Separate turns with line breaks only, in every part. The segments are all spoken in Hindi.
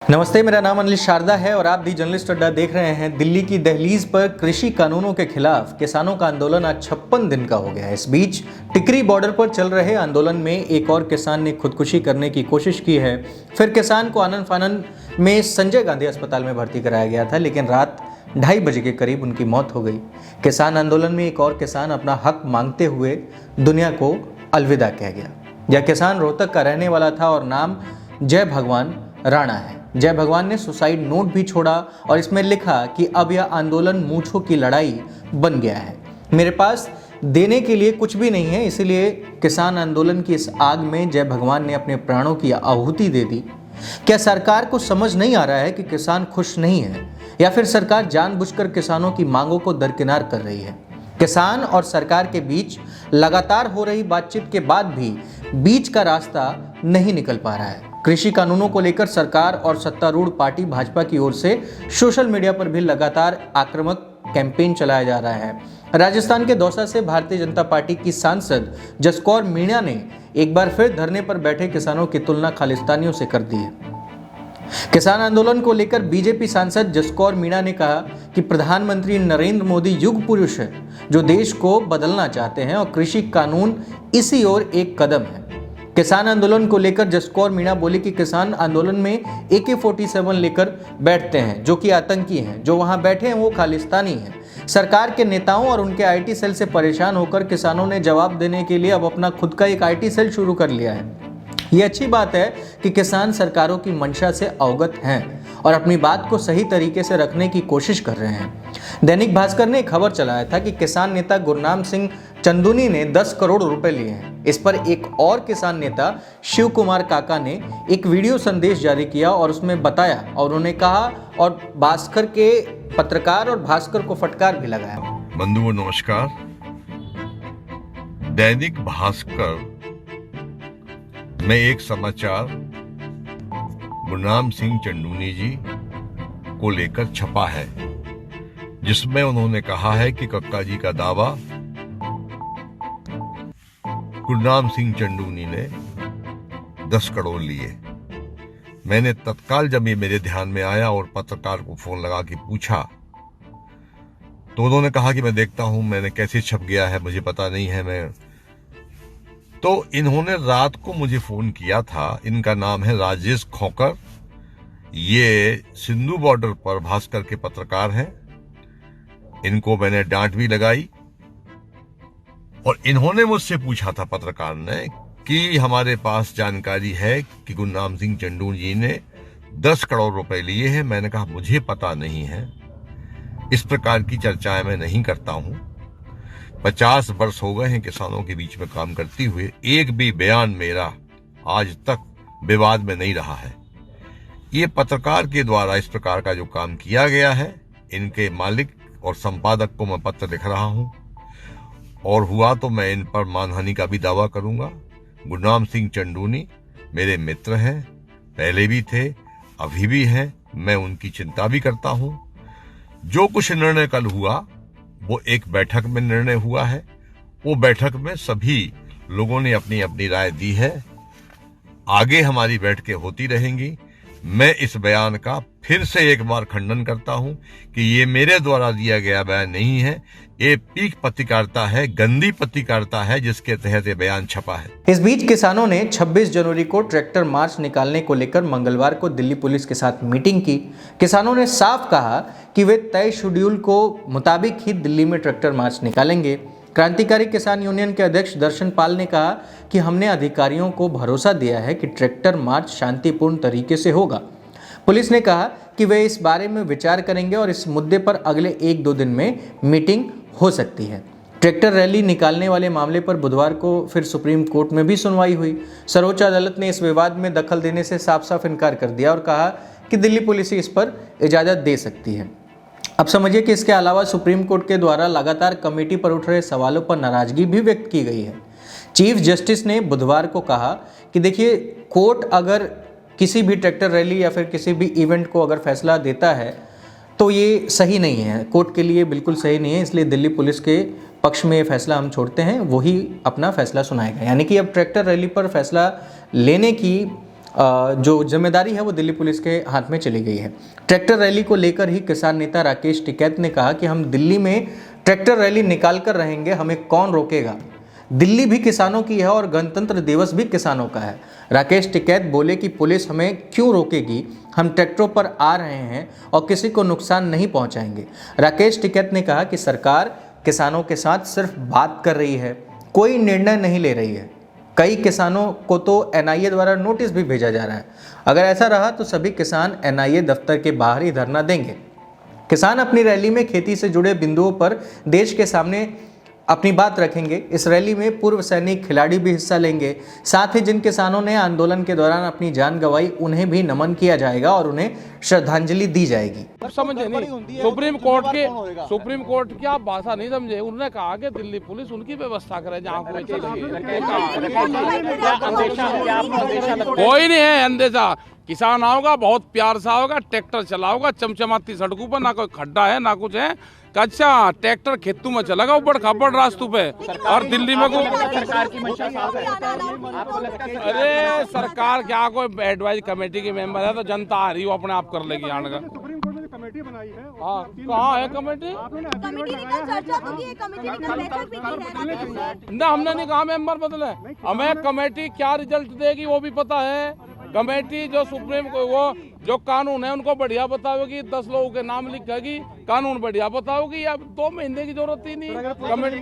नमस्ते, मेरा नाम अनिल शारदा है और आप दी जर्नलिस्ट अड्डा देख रहे हैं। दिल्ली की दहलीज पर कृषि कानूनों के खिलाफ किसानों का आंदोलन आज 56 दिन का हो गया है। इस बीच टिकरी बॉर्डर पर चल रहे आंदोलन में एक और किसान ने खुदकुशी करने की कोशिश की है। फिर किसान को आनन फानन में संजय गांधी अस्पताल में भर्ती कराया गया था, लेकिन रात 2:30 बजे के करीब उनकी मौत हो गई। किसान आंदोलन में एक और किसान अपना हक मांगते हुए दुनिया को अलविदा कह गया। यह किसान रोहतक का रहने वाला था और नाम जय भगवान राणा है। जय भगवान ने सुसाइड नोट भी छोड़ा और इसमें लिखा कि अब यह आंदोलन मूंछों की लड़ाई बन गया है। मेरे पास देने के लिए कुछ भी नहीं है, इसीलिए किसान आंदोलन की इस आग में जय भगवान ने अपने प्राणों की आहुति दे दी। क्या सरकार को समझ नहीं आ रहा है कि किसान खुश नहीं है, या फिर सरकार जानबूझकर किसानों की मांगों को दरकिनार कर रही है? किसान और सरकार के बीच लगातार हो रही बातचीत के बाद भी बीच का रास्ता नहीं निकल पा रहा है। कृषि कानूनों को लेकर सरकार और सत्तारूढ़ पार्टी भाजपा की ओर से सोशल मीडिया पर भी लगातार आक्रामक कैंपेन चलाया जा रहा है। राजस्थान के दौसा से भारतीय जनता पार्टी की सांसद जसकौर मीणा ने एक बार फिर धरने पर बैठे किसानों की तुलना खालिस्तानियों से कर दी है। किसान आंदोलन को लेकर बीजेपी सांसद जसकौर मीणा ने कहा कि प्रधानमंत्री नरेंद्र मोदी युग पुरुष है जो देश को बदलना चाहते हैं और कृषि कानून इसी ओर एक कदम है। किसान आंदोलन को लेकर जसकौर मीणा बोली कि किसान आंदोलन में AK-47 लेकर बैठते हैं जो कि आतंकी हैं, जो वहां बैठे हैं वो खालिस्तानी हैं। सरकार के नेताओं और उनके IT सेल से परेशान होकर किसानों ने जवाब देने के लिए अब अपना खुद का एक IT सेल शुरू कर लिया है। ये अच्छी बात है कि किसान सरकारों की मंशा से अवगत हैं और अपनी बात को सही तरीके से रखने की कोशिश कर रहे हैं। दैनिक भास्कर ने खबर चलाया था कि किसान नेता गुरनाम सिंह चंदूनी ने 10 करोड़ रुपए लिए हैं। इस पर एक और किसान नेता शिव कुमार काका ने एक वीडियो संदेश जारी किया और उसमें बताया, और उन्होंने कहा और भास्कर के पत्रकार और भास्कर को फटकार भी लगाया।
बंधुओं नमस्कार। दैनिक भास्कर में एक समाचार गुरनाम सिंह चंदूनी जी को लेकर छपा है, जिसमें उन्होंने कहा है कि कक्का जी का दावा गुरनाम सिंह चंदूनी ने 10 करोड़ लिए। मैंने तत्काल जब ये मेरे ध्यान में आया और पत्रकार को फोन लगा के पूछा तो उन्होंने कहा कि मैं देखता हूं, मैंने कैसे छप गया है मुझे पता नहीं है। तो इन्होंने रात को मुझे फोन किया था। इनका नाम है राजेश खोकर। ये सिंधु बॉर्डर पर भास्कर के पत्रकार हैं। इनको मैंने डांट भी लगाई और इन्होंने मुझसे पूछा था, पत्रकार ने, कि हमारे पास जानकारी है कि गुरनाम सिंह चंदूनी जी ने 10 करोड़ रुपए लिए हैं। मैंने कहा मुझे पता नहीं है, इस प्रकार की चर्चाएं मैं नहीं करता हूं। 50 वर्ष हो गए हैं किसानों के बीच में काम करते हुए, एक भी बयान मेरा आज तक विवाद में नहीं रहा है। ये पत्रकार के द्वारा इस प्रकार का जो काम किया गया है, इनके मालिक और संपादक को मैं पत्र लिख रहा हूं और हुआ तो मैं इन पर मानहानि का भी दावा करूंगा। गुरनाम सिंह चंदूनी मेरे मित्र हैं, पहले भी थे, अभी भी हैं। मैं उनकी चिंता भी करता हूं। जो कुछ निर्णय कल हुआ वो एक बैठक में निर्णय हुआ है। वो बैठक में सभी लोगों ने अपनी अपनी राय दी है। आगे हमारी बैठकें होती रहेंगी। मैं इस बयान का फिर से एक बार खंडन करता हूं कि ये मेरे द्वारा दिया गया बयान नहीं है। ये पीक पत्रकारिता है, गंदी पत्रकारिता है, जिसके तहत ये बयान छपा है।
इस बीच किसानों ने 26 जनवरी को ट्रैक्टर मार्च निकालने को लेकर मंगलवार को दिल्ली पुलिस के साथ मीटिंग की। किसानों ने साफ कहा कि वे तय शेड्यूल को मुताबिक ही दिल्ली में ट्रैक्टर मार्च निकालेंगे। क्रांतिकारी किसान यूनियन के अध्यक्ष दर्शन पाल ने कहा कि हमने अधिकारियों को भरोसा दिया है कि ट्रैक्टर मार्च शांतिपूर्ण तरीके से होगा। पुलिस ने कहा कि वे इस बारे में विचार करेंगे और इस मुद्दे पर अगले 1-2 दिन में मीटिंग हो सकती है। ट्रैक्टर रैली निकालने वाले मामले पर बुधवार को फिर सुप्रीम कोर्ट में भी सुनवाई हुई। सर्वोच्च अदालत ने इस विवाद में दखल देने से साफ साफ इनकार कर दिया और कहा कि दिल्ली पुलिस इस पर इजाज़त दे सकती है। अब समझिए कि इसके अलावा सुप्रीम कोर्ट के द्वारा लगातार कमेटी पर उठ रहे सवालों पर नाराजगी भी व्यक्त की गई है। चीफ जस्टिस ने बुधवार को कहा कि देखिए, कोर्ट अगर किसी भी ट्रैक्टर रैली या फिर किसी भी इवेंट को अगर फैसला देता है तो ये सही नहीं है, कोर्ट के लिए बिल्कुल सही नहीं है। इसलिए दिल्ली पुलिस के पक्ष में ये फैसला हम छोड़ते हैं, वही अपना फैसला सुनाएगा। यानी कि अब ट्रैक्टर रैली पर फैसला लेने की जो जिम्मेदारी है वो दिल्ली पुलिस के हाथ में चली गई है। ट्रैक्टर रैली को लेकर ही किसान नेता राकेश टिकैत ने कहा कि हम दिल्ली में ट्रैक्टर रैली निकाल कर रहेंगे, हमें कौन रोकेगा। दिल्ली भी किसानों की है और गणतंत्र दिवस भी किसानों का है। राकेश टिकैत बोले कि पुलिस हमें क्यों रोकेगी, हम ट्रैक्टरों पर आ रहे हैं और किसी को नुकसान नहीं पहुंचाएंगे। राकेश टिकैत ने कहा कि सरकार किसानों के साथ सिर्फ बात कर रही है, कोई निर्णय नहीं ले रही है। कई किसानों को तो एनआईए द्वारा नोटिस भी भेजा जा रहा है। अगर ऐसा रहा तो सभी किसान एनआईए दफ्तर के बाहर ही धरना देंगे। किसान अपनी रैली में खेती से जुड़े बिंदुओं पर देश के सामने अपनी बात रखेंगे। इस रैली में पूर्व सैनिक खिलाड़ी भी हिस्सा लेंगे। साथ ही जिन किसानों ने आंदोलन के दौरान अपनी जान गंवाई उन्हें भी नमन किया जाएगा और उन्हें श्रद्धांजलि दी जाएगी।
समझे नहीं, सुप्रीम कोर्ट की आप भाषा नहीं समझे। उन्होंने कहा कि दिल्ली पुलिस उनकी व्यवस्था करे जहाँ कोई कोई नहीं है अंदेशा। किसान आओगा, बहुत प्यार से आओगा, ट्रैक्टर चलाओगा चमचमाती सड़कों पर, ना कोई खड्डा है ना कुछ है। अच्छा, ट्रैक्टर खेतों में चलेगा ऊपर खापड़ रास्तों पे, और दिल्ली में अरे सरकार क्या, कोई एडवाइज कमेटी की मेंबर है तो जनता आ रही हो अपने आप कर लेगी। आने का
सुप्रीम कोर्ट ने कमेटी बनाई है।
हाँ, कहाँ है कमेटी? ना हमने नहीं कहा मेंबर बदले, हमें कमेटी क्या रिजल्ट देगी वो भी पता है। कमेटी जो सुप्रीम को वो जो कानून है उनको बढ़िया बताओगी, 10 लोगों के नाम लिखेगी, कानून बढ़िया बताओगी। अब 2 महीने की जरूरत ही नहीं कमेटी।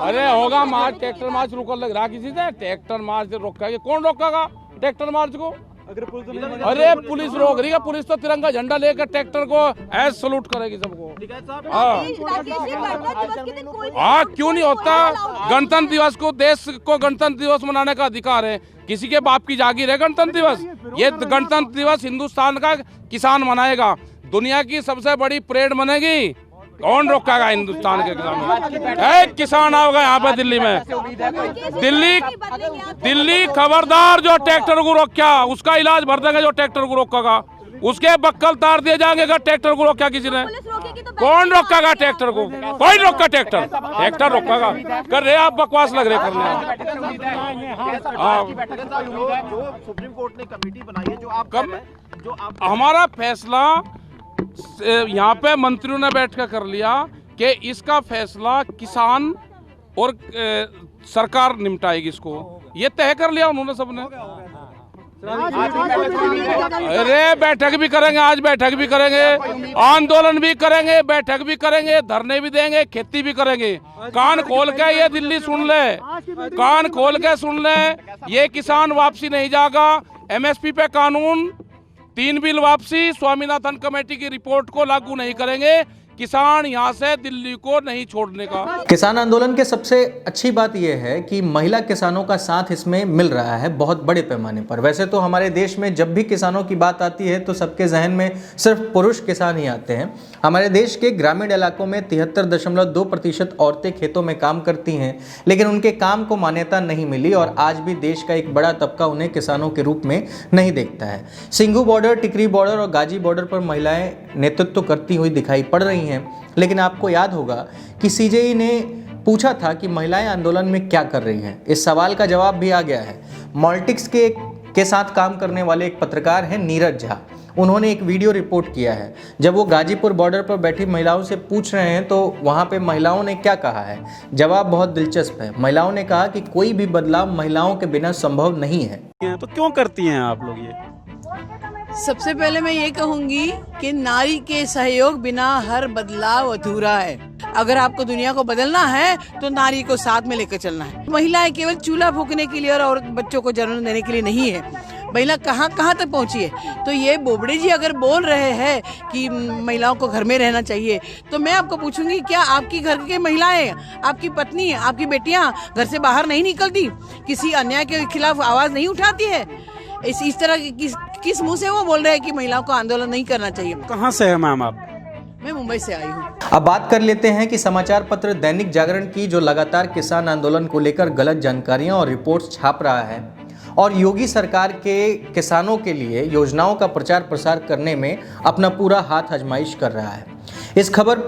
अरे होगा मार्च, ट्रैक्टर मार्च रुक लग रहा किसी से, ट्रैक्टर मार्च रोकेगा, कौन रोकेगा ट्रैक्टर मार्च को? अरे पुलिस रोक रही है, पुलिस तो तिरंगा झंडा लेकर ट्रैक्टर को ऐसे सलूट करेगी सबको। हाँ, क्यों नहीं होता? गणतंत्र दिवस को, देश को गणतंत्र दिवस मनाने का अधिकार है। किसी के बाप की जागीर है गणतंत्र दिवस? ये गणतंत्र दिवस हिंदुस्तान का किसान मनाएगा। दुनिया की सबसे बड़ी परेड बनेगी, कौन रोकेगा हिंदुस्तान के किसान? किसान आओगे यहाँ पे दिल्ली में, दिल्ली खबरदार, जो ट्रैक्टर को रोका उसका इलाज भर देंगे। जो ट्रैक्टर को रोकेगा उसके बक्कल तार दिए जाएंगे। अगर ट्रैक्टर को रोका किसी ने, कौन रोकेगा ट्रैक्टर को? कोई रोका ट्रैक्टर रोकेगा? कर रहे आप बकवास लग रहे करने।
सुप्रीम कोर्ट ने कमेटी बनाई है जो आप
हमारा फैसला यहाँ पे मंत्रियों ने बैठ कर लिया कि इसका फैसला किसान और सरकार निपटाएगी। इसको ये तय कर लिया उन्होंने सबने। अरे बैठक भी करेंगे, आज बैठक भी करेंगे, आंदोलन भी करेंगे, बैठक भी करेंगे, धरने भी देंगे, खेती भी करेंगे। कान खोल के ये दिल्ली सुन ले, कान खोल के सुन ले, ये किसान वापसी नहीं जाएगा। एमएसपी पे कानून, 3 बिल वापसी, स्वामीनाथन कमेटी की रिपोर्ट को लागू नहीं करेंगे। किसान यहाँ से दिल्ली को नहीं छोड़ने का।
किसान आंदोलन के सबसे अच्छी बात यह है कि महिला किसानों का साथ इसमें मिल रहा है बहुत बड़े पैमाने पर। वैसे तो हमारे देश में जब भी किसानों की बात आती है तो सबके जहन में सिर्फ पुरुष किसान ही आते हैं। हमारे देश के ग्रामीण इलाकों में 73.2% औरतें खेतों में काम करती हैं, लेकिन उनके काम को मान्यता नहीं मिली और आज भी देश का एक बड़ा तबका उन्हें किसानों के रूप में नहीं देखता है। सिंघू बॉर्डर, टिकरी बॉर्डर और गाजी बॉर्डर पर महिलाएं नेतृत्व करती हुई दिखाई पड़ रही हैं। लेकिन आपको याद होगा कि सीजेई ने पूछा था कि महिलाएं आंदोलन में क्या कर रही हैं। इस सवाल का जवाब भी आ गया है। मॉल्टिक्स के साथ काम करने वाले एक पत्रकार हैं नीरज झा। उन्होंने एक वीडियो रिपोर्ट किया है। जब वो गाजीपुर बॉर्डर पर बैठी महिलाओं से पूछ रहे हैं तो वहाँ पे महिलाओं ने क्या कहा है। जवाब बहुत दिलचस्प है। महिलाओं ने कहा कि कोई भी बदलाव महिलाओं के बिना संभव नहीं है।
तो क्यों करती हैं आप लोग ये?
सबसे पहले मैं ये कहूंगी कि नारी के सहयोग बिना हर बदलाव अधूरा है। अगर आपको दुनिया को बदलना है तो नारी को साथ में लेकर चलना है। महिलाएं केवल चूल्हा फूकने के लिए और बच्चों को जन्म देने के लिए नहीं है। महिला कहाँ तक पहुँची है। तो ये बोबड़े जी अगर बोल रहे हैं कि महिलाओं को घर में रहना चाहिए, तो मैं आपको पूछूंगी, क्या आपकी घर की महिलाएं, आपकी पत्नी, आपकी बेटियां घर से बाहर नहीं निकलती? किसी अन्याय के खिलाफ आवाज नहीं उठाती है? इस तरह किस मुंह से वो बोल रहे हैं कि महिलाओं को आंदोलन नहीं करना चाहिए?
कहाँ से है मैम आप?
मैं मुंबई से आई हूँ।
अब बात कर लेते हैं कि समाचार पत्र दैनिक जागरण की जो लगातार किसान आंदोलन को लेकर गलत जानकारियां और रिपोर्ट्स छाप रहा है और योगी सरकार के किसानों के लिए योजनाओं का प्रचार प्रसार करने में अपना पूरा हाथ आजमाइश कर रहा है। इस खबर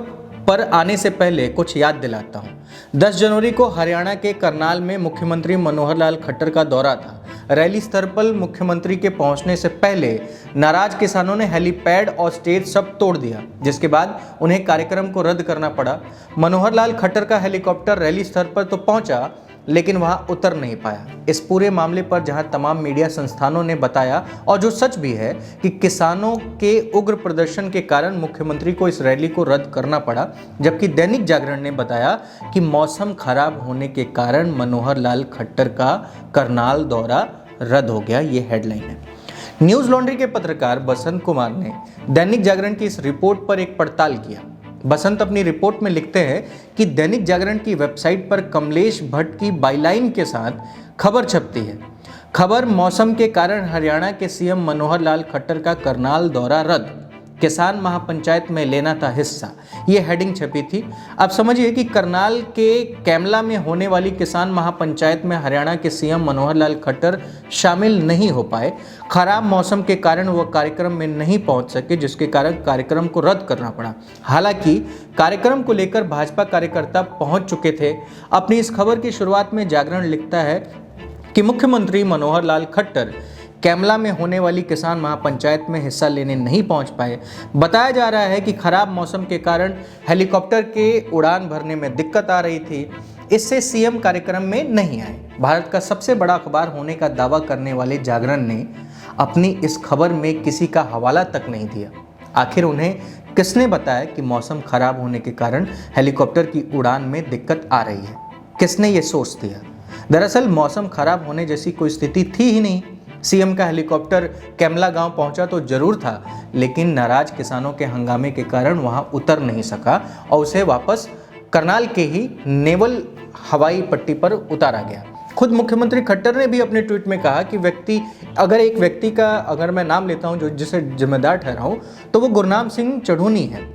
पर आने से पहले कुछ याद दिलाता हूं। 10 जनवरी को हरियाणा के करनाल में मुख्यमंत्री मनोहर लाल खट्टर का दौरा था। रैली स्थल पर मुख्यमंत्री के पहुंचने से पहले नाराज किसानों ने हेलीपैड और स्टेज सब तोड़ दिया, जिसके बाद उन्हें कार्यक्रम को रद्द करना पड़ा। मनोहर लाल खट्टर का हेलीकॉप्टर रैली स्थल पर तो पहुंचा, लेकिन वहां उतर नहीं पाया। इस पूरे मामले पर जहां तमाम मीडिया संस्थानों ने बताया, और जो सच भी है, कि किसानों के उग्र प्रदर्शन के कारण मुख्यमंत्री को इस रैली को रद्द करना पड़ा, जबकि दैनिक जागरण ने बताया कि मौसम खराब होने के कारण मनोहर लाल खट्टर का करनाल दौरा रद्द हो गया। ये हेडलाइन है। न्यूज लॉन्ड्री के पत्रकार बसंत कुमार ने दैनिक जागरण की इस रिपोर्ट पर एक पड़ताल किया। बसंत अपनी रिपोर्ट में लिखते हैं कि दैनिक जागरण की वेबसाइट पर कमलेश भट्ट की बाइलाइन के साथ खबर छपती है। खबर, मौसम के कारण हरियाणा के सीएम मनोहर लाल खट्टर का करनाल दौरा रद्द, किसान महापंचायत में लेना था हिस्सा, ये हेडिंग छपी थी। अब समझिए कि करनाल के कैमला में होने वाली किसान महापंचायत में हरियाणा के सीएम मनोहर लाल खट्टर शामिल नहीं हो पाए। खराब मौसम के कारण वो कार्यक्रम में नहीं पहुंच सके, जिसके कारण कार्यक्रम को रद्द करना पड़ा। हालांकि कार्यक्रम को लेकर भाजपा कार्यकर्ता पहुंच चुके थे। अपनी इस खबर की शुरुआत में जागरण लिखता है कि मुख्यमंत्री मनोहर लाल खट्टर कैमला में होने वाली किसान महापंचायत में हिस्सा लेने नहीं पहुंच पाए। बताया जा रहा है कि खराब मौसम के कारण हेलीकॉप्टर के उड़ान भरने में दिक्कत आ रही थी, इससे सीएम कार्यक्रम में नहीं आए। भारत का सबसे बड़ा अखबार होने का दावा करने वाले जागरण ने अपनी इस खबर में किसी का हवाला तक नहीं दिया। आखिर उन्हें किसने बताया कि मौसम खराब होने के कारण हेलीकॉप्टर की उड़ान में दिक्कत आ रही है? किसने ये सोच दिया? दरअसल मौसम खराब होने जैसी कोई स्थिति थी ही नहीं। सीएम का हेलीकॉप्टर कैमला गांव पहुंचा तो जरूर था, लेकिन नाराज किसानों के हंगामे के कारण वहां उतर नहीं सका और उसे वापस करनाल के ही नेवल हवाई पट्टी पर उतारा गया। खुद मुख्यमंत्री खट्टर ने भी अपने ट्वीट में कहा कि एक व्यक्ति का अगर मैं नाम लेता हूं जो जिसे जिम्मेदार ठहराऊं, तो वो गुरनाम सिंह चढ़ूनी है।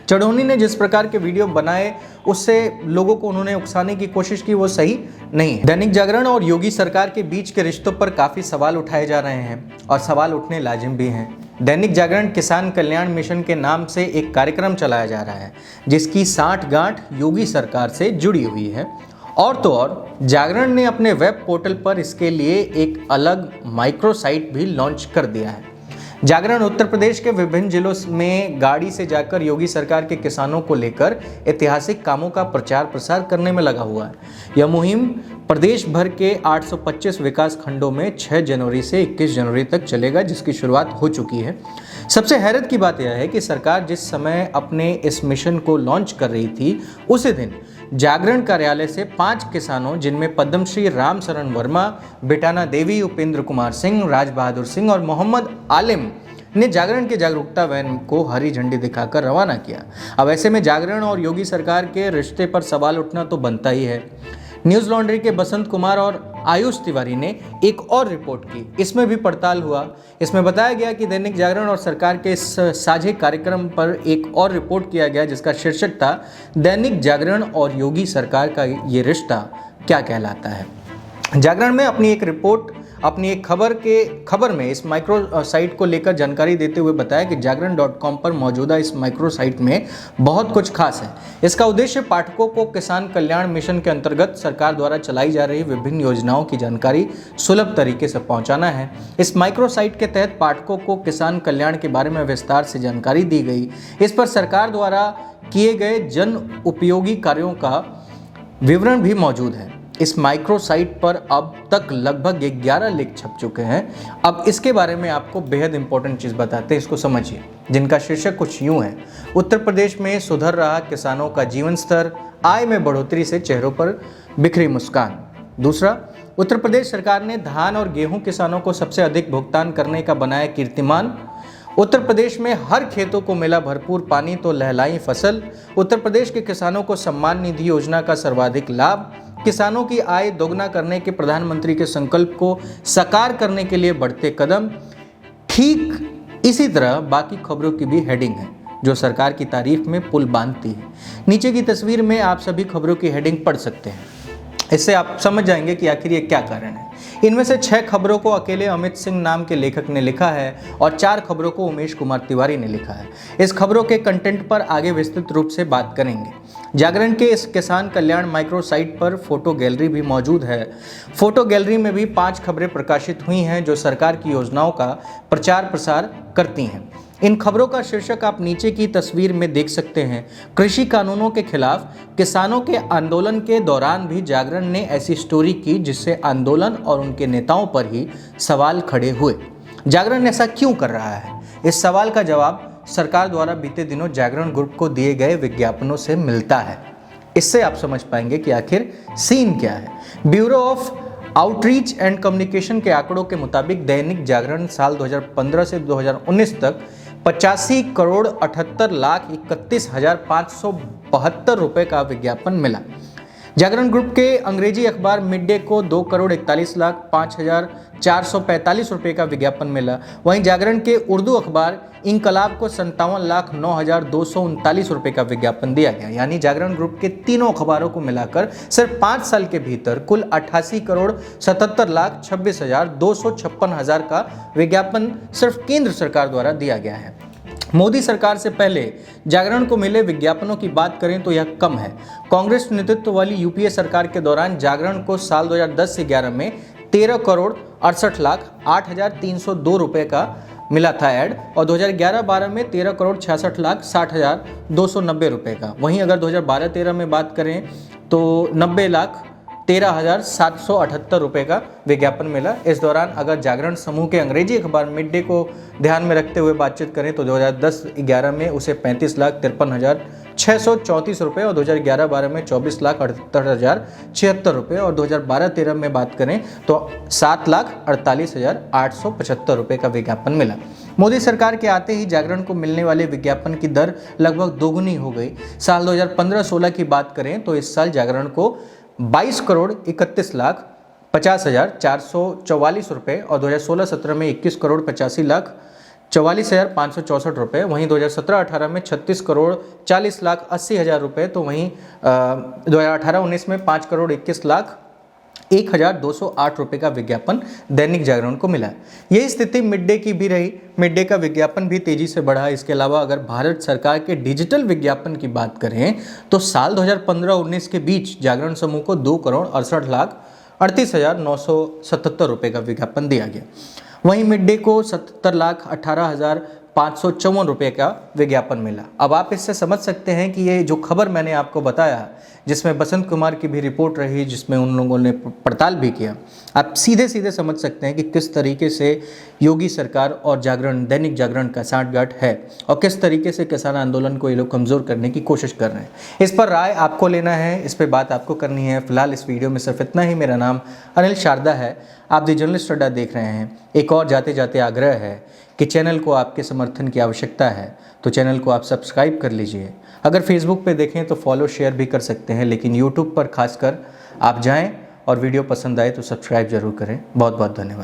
चढ़ूनी ने जिस प्रकार के वीडियो बनाए, उससे लोगों को उन्होंने उकसाने की कोशिश की, वो सही नहीं है। दैनिक जागरण और योगी सरकार के बीच के रिश्तों पर काफ़ी सवाल उठाए जा रहे हैं और सवाल उठने लाजिम भी हैं। दैनिक जागरण किसान कल्याण मिशन के नाम से एक कार्यक्रम चलाया जा रहा है, जिसकी साठगांठ योगी सरकार से जुड़ी हुई है। और तो और जागरण ने अपने वेब पोर्टल पर इसके लिए एक अलग माइक्रो साइट भी लॉन्च कर दिया है। जागरण उत्तर प्रदेश के विभिन्न जिलों में गाड़ी से जाकर योगी सरकार के किसानों को लेकर ऐतिहासिक कामों का प्रचार प्रसार करने में लगा हुआ है। यह मुहिम प्रदेश भर के 825 विकास खंडों में 6 जनवरी से 21 जनवरी तक चलेगा, जिसकी शुरुआत हो चुकी है। सबसे हैरत की बात यह है कि सरकार जिस समय अपने इस मिशन को लॉन्च कर रही थी, उसी दिन जागरण कार्यालय से 5 किसानों, जिनमें पद्मश्री राम शरण वर्मा, बेटाना देवी, उपेंद्र कुमार सिंह, राज बहादुर सिंह और मोहम्मद आलिम ने जागरण के जागरूकता वैन को हरी झंडी दिखाकर रवाना किया। अब ऐसे में जागरण और योगी सरकार के रिश्ते पर सवाल उठना तो बनता ही है। न्यूज लॉन्ड्री के बसंत कुमार और आयुष तिवारी ने एक और रिपोर्ट की, इसमें भी पड़ताल हुआ। इसमें बताया गया कि दैनिक जागरण और सरकार के इस साझे कार्यक्रम पर एक और रिपोर्ट किया गया, जिसका शीर्षक था दैनिक जागरण और योगी सरकार का ये रिश्ता क्या कहलाता है। जागरण में अपनी एक खबर में इस माइक्रो साइट को लेकर जानकारी देते हुए बताया कि जागरण.com पर मौजूदा इस माइक्रो साइट में बहुत कुछ खास है। इसका उद्देश्य पाठकों को किसान कल्याण मिशन के अंतर्गत सरकार द्वारा चलाई जा रही विभिन्न योजनाओं की जानकारी सुलभ तरीके से पहुंचाना है। इस माइक्रो साइट के तहत पाठकों को किसान कल्याण के बारे में विस्तार से जानकारी दी गई। इस पर सरकार द्वारा किए गए जन उपयोगी कार्यों का विवरण भी मौजूद है। इस माइक्रो साइट पर अब तक लगभग 11 लेख छप चुके हैं। अब इसके बारे में आपको बेहद इंपॉर्टेंट चीज़ बताते हैं, इसको समझिए, जिनका शीर्षक कुछ यूँ है। उत्तर प्रदेश में सुधर रहा किसानों का जीवन स्तर, आय में बढ़ोतरी से चेहरों पर बिखरी मुस्कान। दूसरा, उत्तर प्रदेश सरकार ने धान और गेहूं किसानों को सबसे अधिक भुगतान करने का बनाया कीर्तिमान। उत्तर प्रदेश में हर खेतों को मिला भरपूर पानी तो लहलाई फसल। उत्तर प्रदेश के किसानों को सम्मान निधि योजना का सर्वाधिक लाभ। किसानों की आय दोगुना करने के प्रधानमंत्री के संकल्प को साकार करने के लिए बढ़ते कदम। ठीक इसी तरह बाकी खबरों की भी हेडिंग है, जो सरकार की तारीफ में पुल बांधती है। नीचे की तस्वीर में आप सभी खबरों की हेडिंग पढ़ सकते हैं। इससे आप समझ जाएंगे कि आखिर ये क्या कारण है। इनमें से 6 खबरों को अकेले अमित सिंह नाम के लेखक ने लिखा है और 4 खबरों को उमेश कुमार तिवारी ने लिखा है। इस खबरों के कंटेंट पर आगे विस्तृत रूप से बात करेंगे। जागरण के इस किसान कल्याण माइक्रो साइट पर फोटो गैलरी भी मौजूद है। फोटो गैलरी में भी 5 खबरें प्रकाशित हुई हैं जो सरकार की योजनाओं का प्रचार प्रसार करती हैं। इन खबरों का शीर्षक आप नीचे की तस्वीर में देख सकते हैं। कृषि कानूनों के खिलाफ किसानों के आंदोलन के दौरान भी जागरण ने ऐसी स्टोरी की जिससे आंदोलन और उनके नेताओं पर ही सवाल खड़े हुए। जागरण ऐसा क्यों कर रहा है? इस सवाल का जवाब सरकार द्वारा बीते दिनों जागरण ग्रुप को दिए गए विज्ञापनों से मिलता है। इससे आप समझ पाएंगे कि आखिर सीन क्या है। Bureau of outreach and communication के आंकड़ों के मुताबिक दैनिक जागरण साल 2015 से 2019 तक 85 करोड़ 78 लाख 31,572 रुपए का विज्ञापन मिला। जागरण ग्रुप के अंग्रेजी अखबार मिड डे को 2 करोड़ 41 लाख 5,445 रुपए का विज्ञापन मिला। वहीं जागरण के उर्दू अखबार इंकलाब को 57 लाख 9,239 रुपए का विज्ञापन दिया गया। यानी जागरण ग्रुप के तीनों अखबारों को मिलाकर सिर्फ 5 साल के भीतर कुल 88 करोड़ 77 लाख 26,256 का विज्ञापन सिर्फ केंद्र सरकार द्वारा दिया गया है। मोदी सरकार से पहले जागरण को मिले विज्ञापनों की बात करें तो यह कम है। कांग्रेस नेतृत्व वाली यूपीए सरकार के दौरान जागरण को साल 2010 से 11 में 13 करोड़ 68 लाख 8,302 रुपए का मिला था ऐड और 2011-12 में 13 करोड़ 66 लाख 60,290 रुपए का। वहीं अगर 2012-13 में बात करें तो 90 लाख 13,778 रुपए का विज्ञापन मिला। इस दौरान अगर जागरण समूह के अंग्रेजी अखबार मिड डे को ध्यान में रखते हुए बातचीत करें तो 2010-11 में उसे 35,53,634 रुपये और 2011-12 में 24,78,076 रुपये और 2012-13 में बात करें तो 7,48,875 रुपये का विज्ञापन मिला। मोदी सरकार के आते ही जागरण को मिलने वाले विज्ञापन की दर लगभग दोगुनी हो गई। साल 2015-16 की बात करें तो इस साल जागरण को 22 करोड़ 31 लाख 50,444 रुपये और 2016-17 में 21 करोड़ 85 लाख 44,564 रुपये। वहीं 2017-18 में 36 करोड़ 40 लाख 80,000 रुपये। तो वहीं 2018-19 में 5 करोड़ 21 लाख 1,208 रुपये का विज्ञापन दैनिक जागरण को मिला। यही स्थिति मिड डे की भी रही। मिड डे का विज्ञापन भी तेजी से बढ़ा। इसके अलावा अगर भारत सरकार के डिजिटल विज्ञापन की बात करें तो साल 2015-19 के बीच जागरण समूह को 2 करोड़ 68 लाख 38,977 रुपये का विज्ञापन दिया गया। वहीं मिड डे को 70 लाख 18,554 रुपये का विज्ञापन मिला। अब आप इससे समझ सकते हैं कि ये जो खबर मैंने आपको बताया जिसमें बसंत कुमार की भी रिपोर्ट रही, जिसमें उन लोगों ने पड़ताल भी किया, आप सीधे सीधे समझ सकते हैं कि किस तरीके से योगी सरकार और जागरण, दैनिक जागरण का साठगांठ है और किस तरीके से किसान आंदोलन को ये लोग कमज़ोर करने की कोशिश कर रहे हैं। इस पर राय आपको लेना है, इस पर बात आपको करनी है। फिलहाल इस वीडियो में सिर्फ इतना ही। मेरा नाम अनिल शारदा है, आप दी जर्नलिस्ट अड्डा देख रहे हैं। एक और जाते जाते आग्रह है कि चैनल को आपके समर्थन की आवश्यकता है तो चैनल को आप सब्सक्राइब कर लीजिए। अगर फेसबुक पे देखें तो फॉलो शेयर भी कर सकते हैं, लेकिन यूट्यूब पर खासकर आप जाएं और वीडियो पसंद आए तो सब्सक्राइब जरूर करें। बहुत बहुत धन्यवाद।